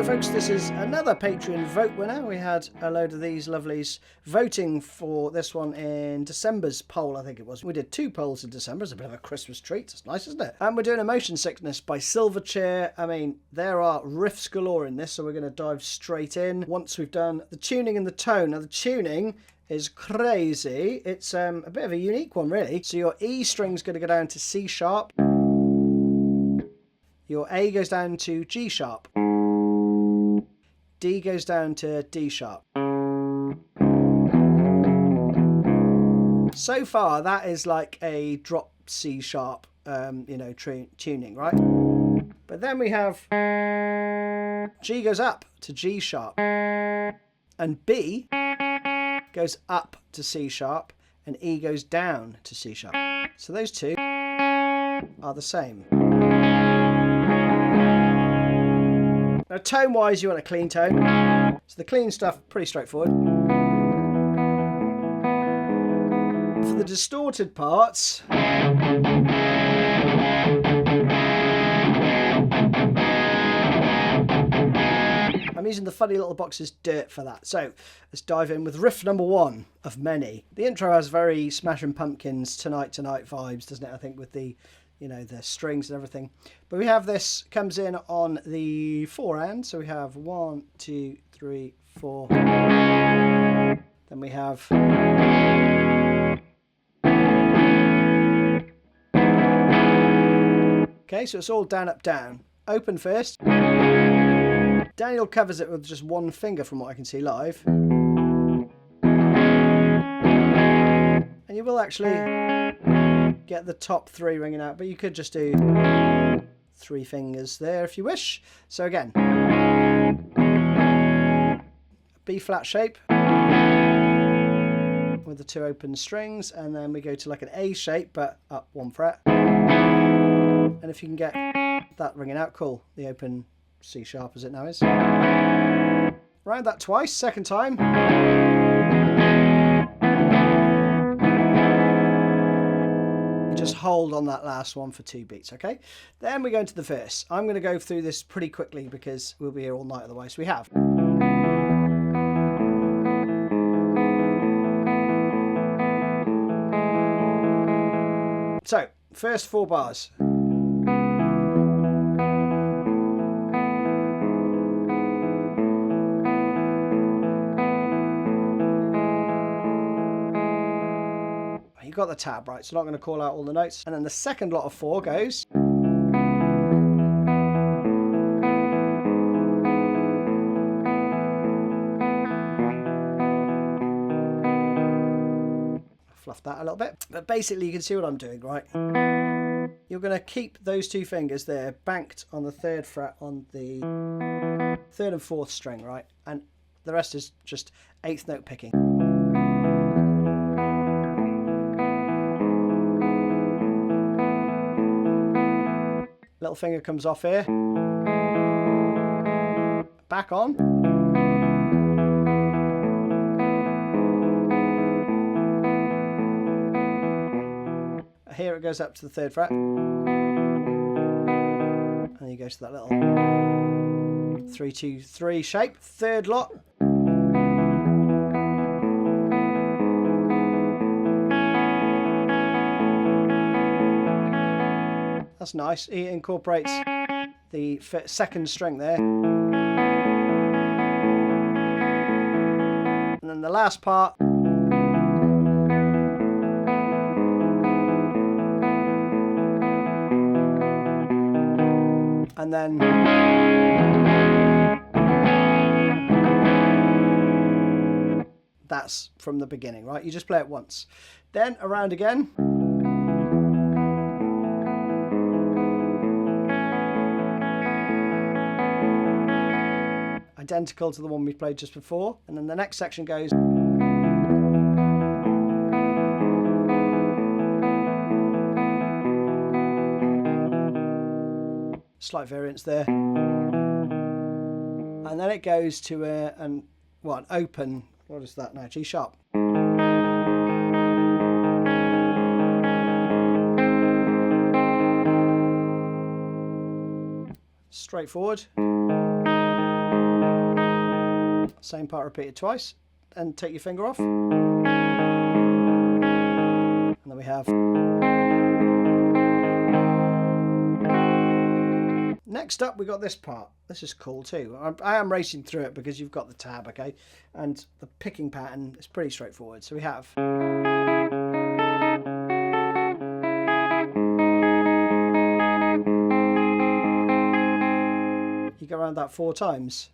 folks, this is another Patreon vote winner. We had a load of these lovelies voting for this one in December's poll, I think it was. We did 2 polls in December. It's a bit of a Christmas treat. It's nice, isn't it? And we're doing Emotion Sickness by Silverchair. I mean, there are riffs galore in this, so we're going to dive straight in once we've done the tuning and the tone. Now, the tuning is crazy. It's a bit of a unique one, really. So your E string's going to go down to C sharp. Your A goes down to G sharp. D goes down to D sharp. So far, that is like a drop C sharp, tuning, right? But then we have G goes up to G sharp, and B goes up to C sharp, and E goes down to C sharp. So those two are the same. Now, tone-wise, you want a clean tone. So the clean stuff, pretty straightforward. For the distorted parts, I'm using the Funny Little Boxes Dirt for that. So let's dive in with riff number 1 of many. The intro has very Smashing Pumpkins Tonight vibes, doesn't it? I think with the the strings and everything. But we have this comes in on the 4 hand. So we have 1, 2, 3, 4. Then we have okay, so it's all down, up, down. Open first. Daniel covers it with just 1 finger from what I can see live. And you will actually get the top 3 ringing out, but you could just do 3 fingers there if you wish. So again, B flat shape with the 2 open strings, and then we go to like an A shape but up 1 fret. And if you can get that ringing out, cool. The open C sharp as it now is. Round that twice, second time. Just hold on that last one for 2 beats, okay? Then we go into the verse. I'm going to go through this pretty quickly because we'll be here all night otherwise. We have so first 4 bars. Got the tab right, so I'm not going to call out all the notes. And then the second lot of 4 goes fluff that a little bit, but basically you can see what I'm doing, right? You're going to keep those 2 fingers there banked on the 3rd fret on the 3rd and 4th string, right? And the rest is just 8th note picking. Little finger comes off here, back on, here it goes up to the 3rd fret, and you go to that little 3, 2, 3 shape, 3rd lot. That's nice. It incorporates the 2nd string there. And then the last part. And then that's from the beginning, right? You just play it once. Then around again. Identical to the one we played just before, and then the next section goes slight variance there, and then it goes to an open, what is that now, G sharp. Straightforward. Same part repeated twice. And take your finger off. And then we have... Next up, we got this part. This is cool too. I am racing through it because you've got the tab, okay? And the picking pattern is pretty straightforward. So we have... You go around that 4 times.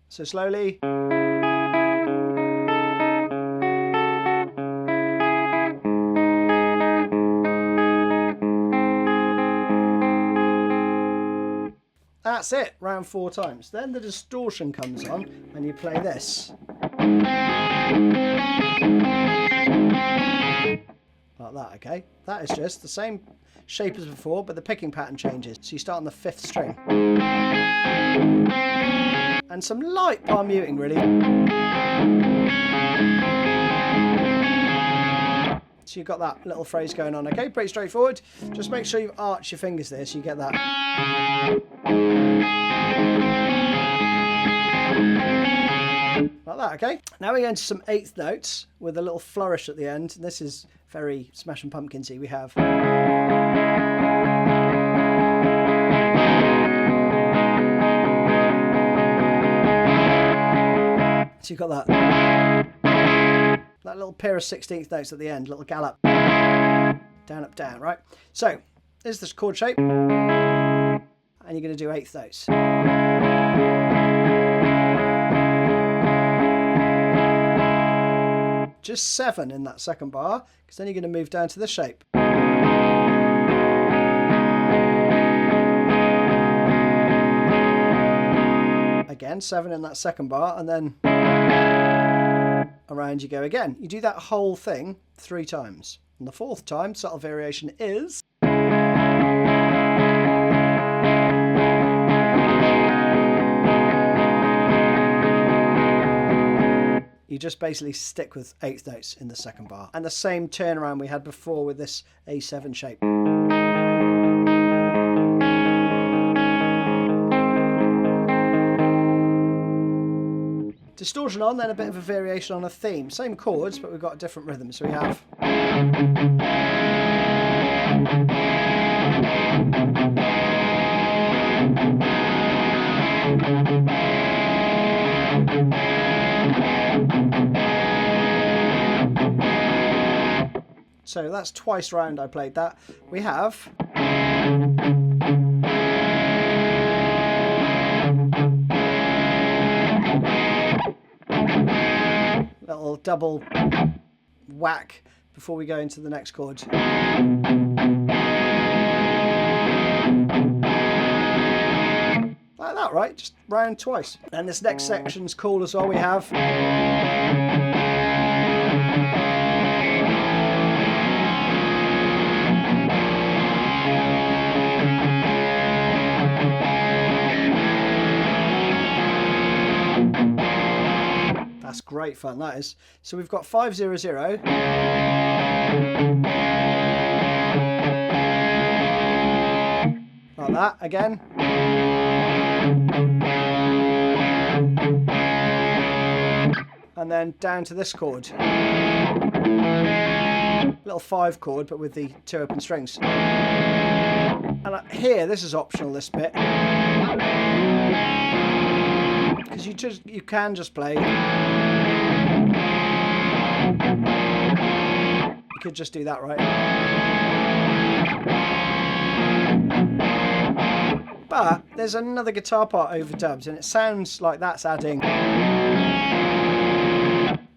So slowly. That's it, round 4 times. Then the distortion comes on and you play this. Like that, okay? That is just the same shape as before, but the picking pattern changes. So you start on the 5th string. And some light palm muting, really. So you've got that little phrase going on, okay? Pretty straightforward. Just make sure you arch your fingers there so you get that. Like that, okay? Now we go into some 8th notes with a little flourish at the end. This is very Smashing Pumpkins-y. We have... So you've got that little pair of 16th notes at the end, little gallop. Down, up, down, right? So, this is the chord shape. And you're going to do 8th notes. Just 7 in that second bar, because then you're going to move down to this shape. Again, 7 in that second bar, and then around you go again. You do that whole thing 3 times. And the 4th time, subtle variation is... You just basically stick with 8th notes in the second bar. And the same turnaround we had before with this A7 shape. Distortion on, then a bit of a variation on a theme. Same chords, but we've got a different rhythm. So we have... So that's twice round I played that. We have... Little double whack before we go into the next chord. Like that, right? Just round twice. And this next section's cool as well. We have... That's great fun, that is. So we've got 5-0-0. Like that, again. And then down to this chord. Little 5 chord, but with the 2 open strings. And here, this is optional, this bit. Because you can just play. You could just do that, right? But there's another guitar part overdubbed, and it sounds like that's adding.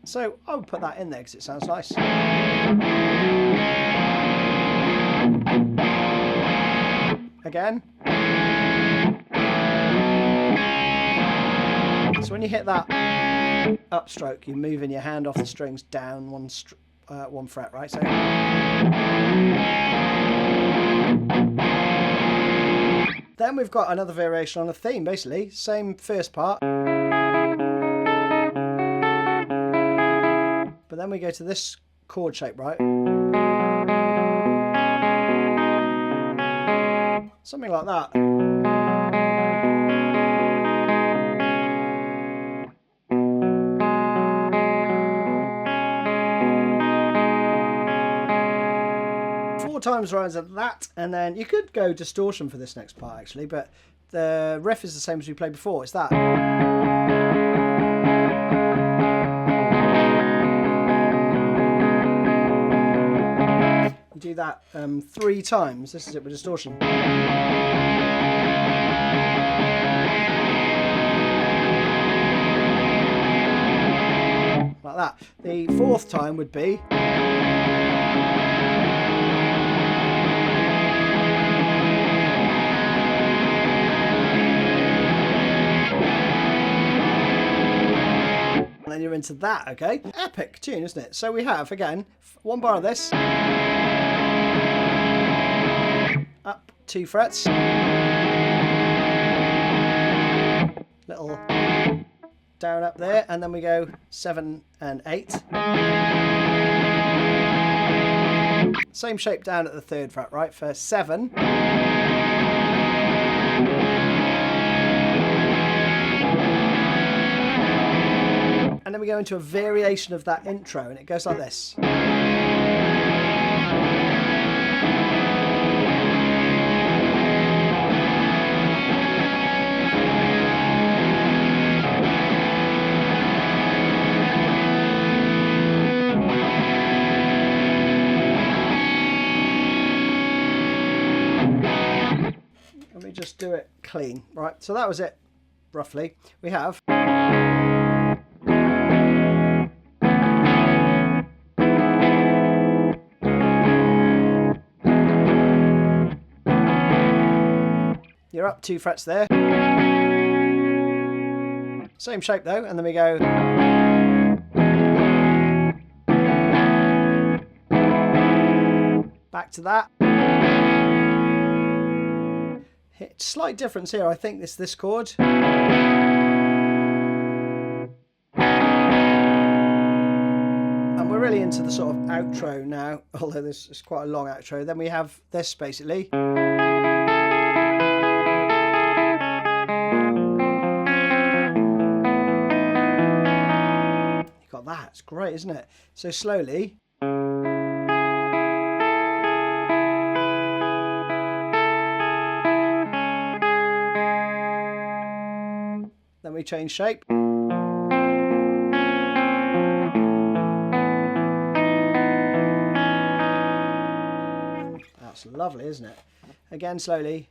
So I would put that in there because it sounds nice. Again. So when you hit that upstroke, you're moving your hand off the strings down one fret, right? So then we've got another variation on a theme, basically. Same first part. But then we go to this chord shape, right? Something like that. Four times rounds of that, and then you could go distortion for this next part actually, but the riff is the same as we played before. It's that. You do that 3 times. This is it with distortion. Like that. The 4th time would be. And then you're into that, okay? Epic tune, isn't it? So we have, again, 1 bar of this. Up 2 frets. Little down up there, and then we go 7 and 8. Same shape down at the 3rd fret, right? For 7. And then we go into a variation of that intro, and it goes like this. Let me just do it clean, right? So that was it, roughly. We have. You're up 2 frets there. Same shape though, and then we go. Back to that. Slight difference here, I think it's this chord. And we're really into the sort of outro now, although this is quite a long outro. Then we have this basically. That. It's great, isn't it? So slowly. Then we change shape. That's lovely, isn't it? Again, slowly.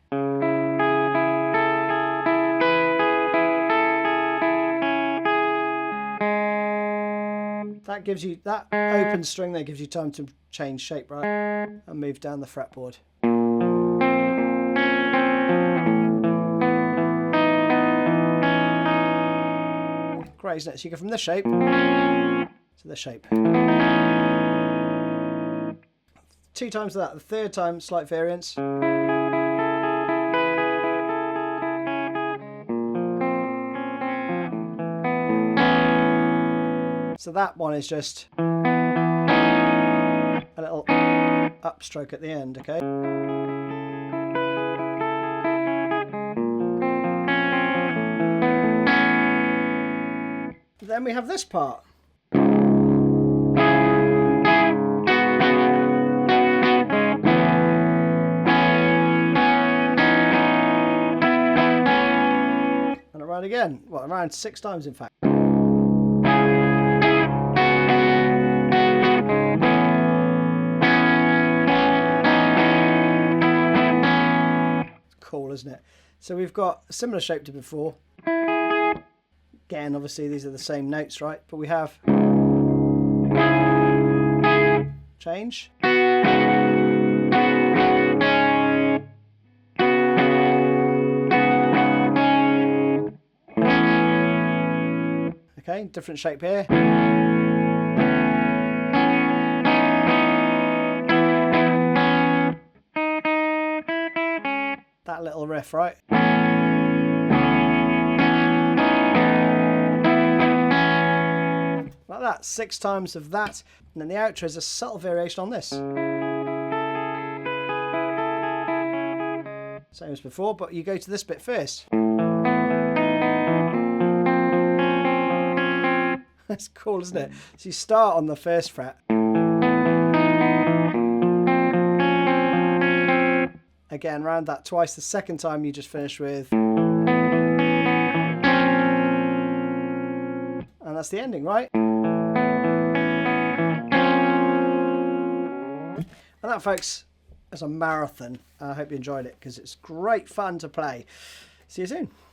That gives you, that open string there gives you time to change shape, right? And move down the fretboard. Great, isn't it? So you go from this shape to this shape. 2 times of that. The 3rd time, slight variance. So that one is just a little upstroke at the end, okay? Then we have this part. And around again. Well, around 6 times in fact. Cool, isn't it? So we've got a similar shape to before. Again, obviously these are the same notes, right? But we have change. Okay, different shape here. That little riff, right? Like that, 6 times of that, and then the outro is a subtle variation on this. Same as before, but you go to this bit first. That's cool, isn't it? So you start on the first fret. Again, round that twice. The second time you just finish with. And that's the ending, right? And that, folks, is a marathon. I hope you enjoyed it because it's great fun to play. See you soon.